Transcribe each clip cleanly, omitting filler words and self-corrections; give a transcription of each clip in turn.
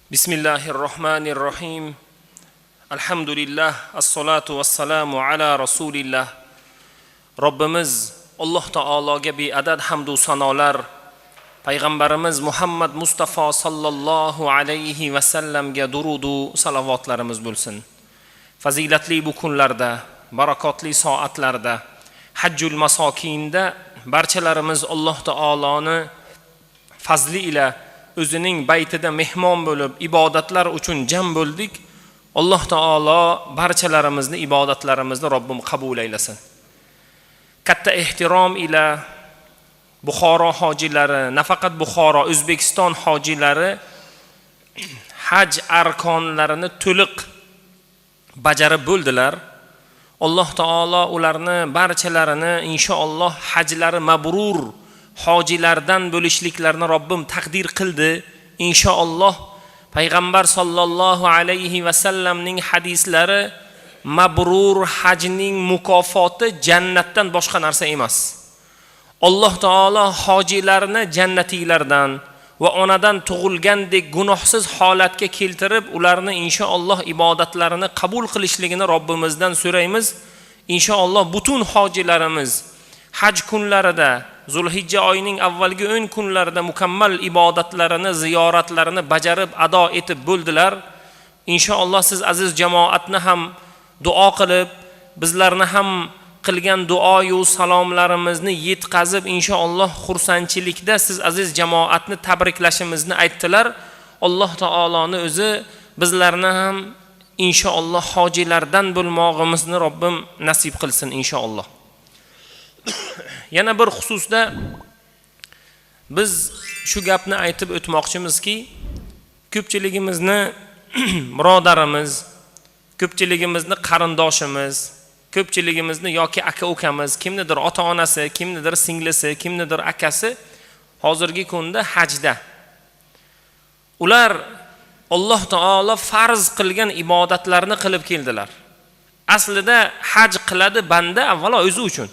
Bismillahirrohmanirrohim. Alhamdulillah, as-salatu was-salamu ala rasulillah. Robbimiz Alloh taologa beadad hamd va sanolar, payg'ambarimiz Muhammad Mustafa sallallohu alayhi va sallamga durud va salavotlarimiz bo'lsin. Fazilatli bu kunlarda, barakotli soatlarda, Hajjul masokinda barchalarimiz Alloh taoloni fazli ila o'zining baytida mehmon bo'lib ibodatlar uchun jam bo'ldik. Alloh taolo barchalarimizni ibodatlarimizni Robbim qabul aylasin. Katta ehtirom ila Buxoro hojilari, nafaqat Buxoro, O'zbekiston hojilari haj arkonlarini to'liq bajarib bo'ldilar. Alloh taolo ularni barchalarini inshaalloh hajlari mabrur hojilardan bo'lishliklarini Robbim taqdir qildi. Inshaalloh payg'ambar sallallohu alayhi va sallamning hadislari mabrur hajning mukofoti jannatdan boshqa narsa emas. Alloh taolo hojilarni jannatiylardan va onadan tug'ilgandek gunohsiz holatga keltirib, ularni inshaalloh ibodatlarini qabul qilishligini Robbimizdan so'raymiz. Inshaalloh butun hojilarimiz haj kunlarida, Zulhijja oyining avvalgi 10 kunlarida mukammal ibodatlarini, ziyoratlarini bajarib ado etib bo'ldilar. Inshaalloh siz aziz jamoatni ham duo qilib, bizlarni ham qilgan duo yu salomlarimizni yetkazib, inshaalloh xursandchilikda siz aziz jamoatni tabriklashimizni aytdilar. Alloh taoloni o'zi bizlarni ham inshaalloh hojilardan bo'lmog'imizni Robbim nasib qilsin inshaalloh. Yana bir xususda biz shu gapni aytib o'tmoqchimizki, ko'pchiligimizni birodarimiz, ko'pchiligimizni qarindoshimiz, ko'pchiligimizni yoki aka-ukamiz, kimnidir ota-onasi, kimnidir singlisi, kimnidir akasi hozirgi kunda hajda. Ular Alloh taolo farz qilgan ibodatlarni qilib keldilar. Aslida haj qiladi banda avvalo o'zi uchun.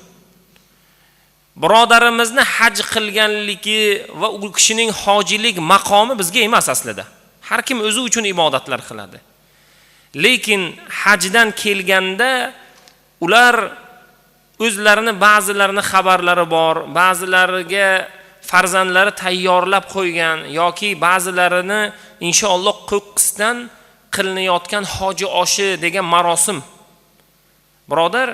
Birodarimizni haj qilganligi va u kishining hojilik maqomi bizga emas aslida. Har kim o'zi uchun ibodatlar qiladi. Lekin hajdan kelganda ular o'zlarini ba'zilarini xabarlari bor, ba'zilariga farzandlari tayyorlab qo'ygan yoki ba'zilarini inshaalloh qo'qqisdan qilinayotgan hoji oshi degan marosim. Birodar,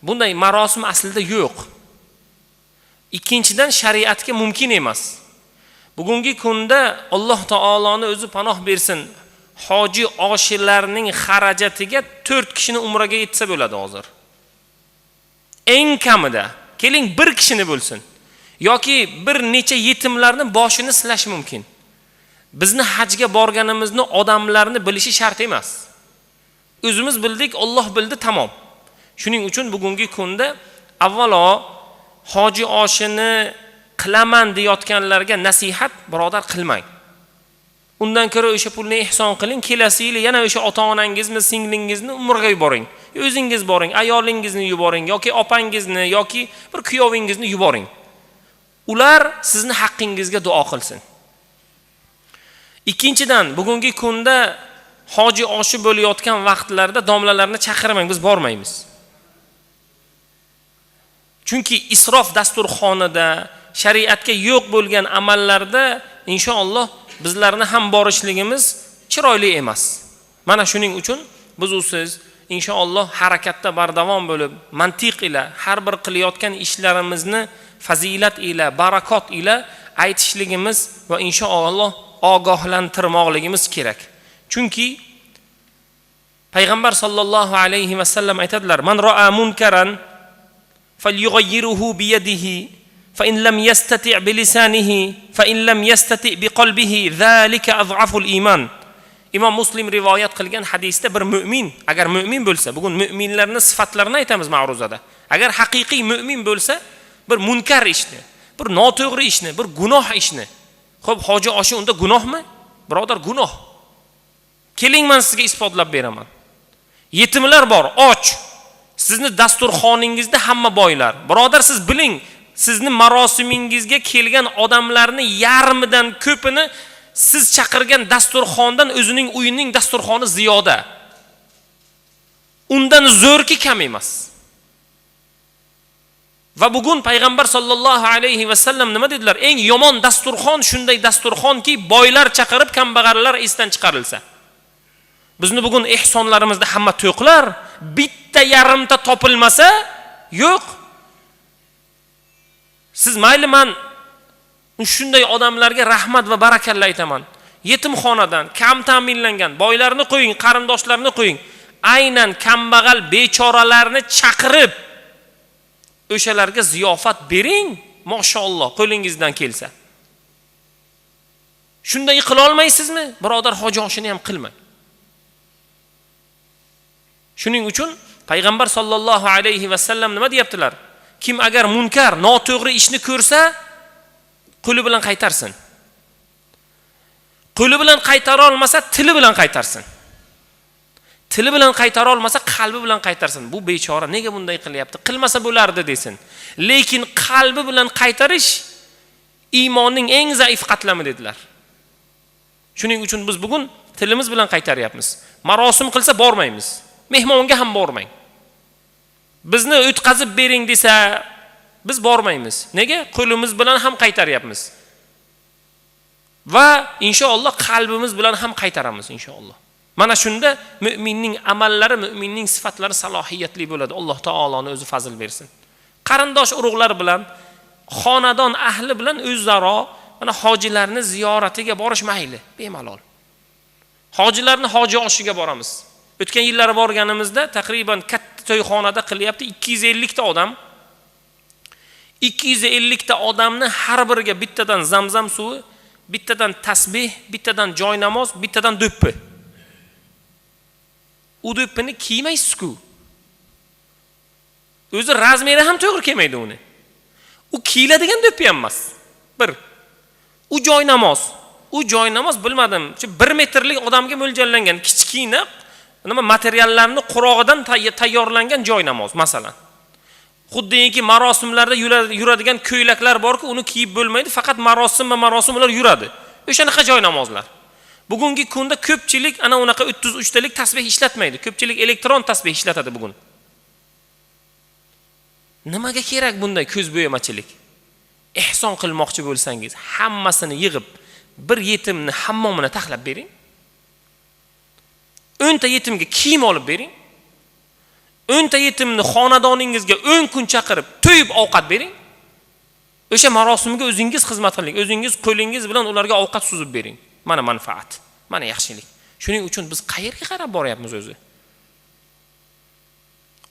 bunday marosim aslida yo'q. Ikkinchidan shariatga mumkin emas. Bugungi kunda Alloh taoloni o'zi panoh bersin, hoji oshilarning xarajatiga 4 kishini umraga yetsa bo'ladi hozir. Eng kamida keling bir kishini bo'lsin yoki bir necha yetimlarning boshini silash mumkin. Bizni hajga borganimizni odamlarni bilishi shart emas. O'zimiz bildik, Alloh bildi, tamom. Shuning uchun bugungi kunda avvalo hoji oshini qilaman deyotganlarga nasihat, birodar, qilmang. Undan ko'ra o'sha pulni ihson qiling, kelasi yil yana o'sha ota-onangizni, singlingizni umraga yuboring. O'zingiz boring, ayolingizni yuboring yoki opangizni yoki bir kuyovingizni yuboring. Ular sizni haqqingizga duo qilsin. Ikkinchidan, bugungi kunda hoji oshi bo'layotgan vaqtlarda domlalarni chaqirmang, biz bormaymiz. Chunki isrof dasturxonida, shariatga yo'q bo'lgan amallarda inshaalloh bizlarni ham borishligimiz chiroyli emas. Mana shuning uchun biz siz inshaalloh harakatda bardavom bo'lib, mantiq ila har bir qilayotgan ishlarimizni fazilat ila, barakot ila aytishligimiz va inshaalloh ogohlantirmoqligimiz kerak. Chunki payg'ambar sallallohu alayhi va sallam aytadilar: "Man ra'a munkaran falyughayyirhu bi yadihi fa in lam yastati' bi lisanihi fa in lam yastati' bi qalbihi zalika adhaful iman." Imom Muslim rivoyat qilgan hadisda bir mu'min, agar mu'min bo'lsa, bugun mu'minlarning sifatlarini aytamiz ma'ruzada. Agar haqiqiy mu'min bo'lsa, bir munkar ishni, bir noto'g'ri ishni, bir gunoh ishni. Xo'p, hoji oshi unda gunohmi? Birodar, gunoh. Keling, men sizga isbotlab beraman. Yetimlar bor, och. Sizni dasturxoningizda hamma boylar. Birodar, siz biling, sizni marosimingizga kelgan odamlarning yarmidan ko'pini siz chaqirgan dasturxondan o'zining uyining dasturxoni ziyoda. Undan zo'rki kam emas. Va bugun payg'ambar sollallohu alayhi va sallam nima dedilar? Eng yomon dasturxon shunday dasturxonki, boylar chaqirib, kambag'allar esdan chiqarilsa. Bizni bugun ehsonlarimizda hamma to'qlar, bitta yarimta topilmasa, yo'q. Siz mayli men shunday odamlarga rahmat va barakalla aytaman. Yetimxonadan, kam ta'minlangan boylarni qo'ying, qarindoshlarni qo'ying. Aynan kambag'al bechoralarni chaqirib o'shalarga ziyofat bering, mashalloh, qo'lingizdan kelsa. Shunday qila olmaysizmi? Birodar, hoji oshini ham qilmang. Shuning uchun payg'ambar sollallohu alayhi va sallam nima deyaptilar? Kim agar munkar, noto'g'ri ishni ko'rsa, qo'li bilan qaytarsin. Qo'li bilan qaytara olmasa, tili bilan qaytarsin. Tili bilan qaytara olmasa, qalbi bilan qaytarsin. Bu bechora nega bunday qilyapti? Qilmasa bo'lardi desin. Lekin qalbi bilan qaytarish iymonning eng zaif qatlami dedilar. Shuning uchun biz bugun tilimiz bilan qaytaryapmiz. Marosim qilsa bormaymiz. Mehmonga ham bormang. Bizni o'tkazib bering desa, biz bormaymiz. Nega? Qo'limiz bilan ham qaytaryapmiz. Va inshaalloh qalbimiz bilan ham qaytaramiz inshaalloh. Mana shunda mu'minning amallari, mu'minning sifatlari salohiyatli bo'ladi. Alloh taoloning o'zi fazl bersin. Qarindosh urug'lar bilan, xonadon ahli bilan o'zaro mana hojilarni ziyoratiga borish mayli, bemalol. Hojilarni hoji oshiga boramiz. O'tgan yillari borganimizda taqriban katta to'yxonada qilyapti 250 ta odam. 250 ta odamni har biriga bittadan zamzam suvi, bittadan tasbih, bittadan joy namoz, bittadan do'ppi. U do'ppini kiymaysiz-ku. O'zi razmeri ham to'g'ri kelmaydi uni. U kiyiladigan do'ppi ham emas. Bir. U joy namoz bilmadim. 1 metrlik odamga mo'ljallangan kichkina nima materiallarni qurog'idan tayyorlangan joy namoz masalan. Xuddiki marosimlarda yuradigan ko'ylaklar borki, uni kiyib bo'lmaydi, faqat marosim ular yuradi. O'shanaqa joy namozlar. Bugungi kunda ko'pchilik ana unaqa 33 talik tasbih ishlatmaydi. Ko'pchilik elektron tasbih ishlatadi bugun. Nimaga kerak bunday ko'zbo'yamachilik? Ehson qilmoqchi bo'lsangiz, hammasini yig'ib, bir yetimni hammomini taxlab bering. 10 ta yetimga kiyim olib bering. 10 ta yetimni xonadoningizga 10 kun chaqirib, to'yib ovqat bering. O'sha marosimga o'zingiz xizmat qiling, o'zingiz qo'lingiz bilan ularga ovqat suzib bering. Mana manfaat, mana yaxshilik. Shuning uchun biz qayerga qarab boryapmiz o'zi?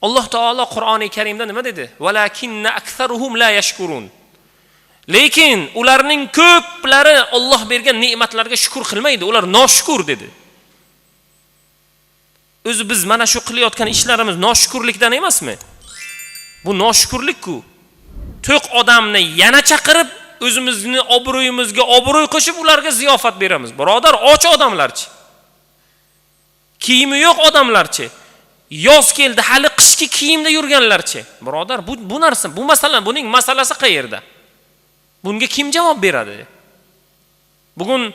Alloh taolo Qur'oni Karimda nima dedi? Walakinna aktharuhum la yashkurun. Lekin ularning ko'plari Alloh bergan ne'matlarga shukr qilmaydi, ular noshukur dedi. O'zi biz mana shu qilayotgan ishlarimiz noshukurlikdan emasmi? Bu noshukurlik-ku. To'q odamni yana chaqirib, o'zimizni obro'yimizga obro'y qo'shib ularga ziyofat beramiz. Birodar, och odamlarchi. Kiyimi yo'q odamlarchi. Yoz keldi, hali qishki kiyimda yurganlarchi. Birodar, bu narsa, bu masala, buning masalasi qayerda? Bunga kim javob beradi? Bugun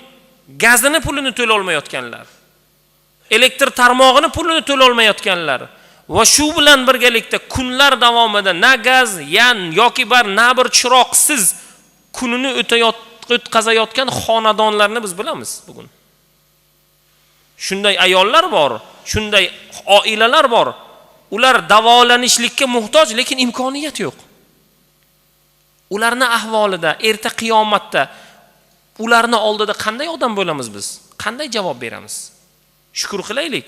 gazini pulini to'la olmayotganlar. Elektr tarmog'ini pulini to'la olmayotganlar va shu bilan birgalikda kunlar davomida na gaz, yoki na bir chiroqsiz kunini o'tkazayotgan xonadonlarni biz bilamiz bugun. Shunday ayollar bor, shunday oilalar bor. Ular davolanishlikka muhtoj, lekin imkoniyat yo'q. Ularning ahvolida erta qiyomatda ularning oldida qanday odam bo'lamiz biz? Qanday javob beramiz? Shukr qilaylik.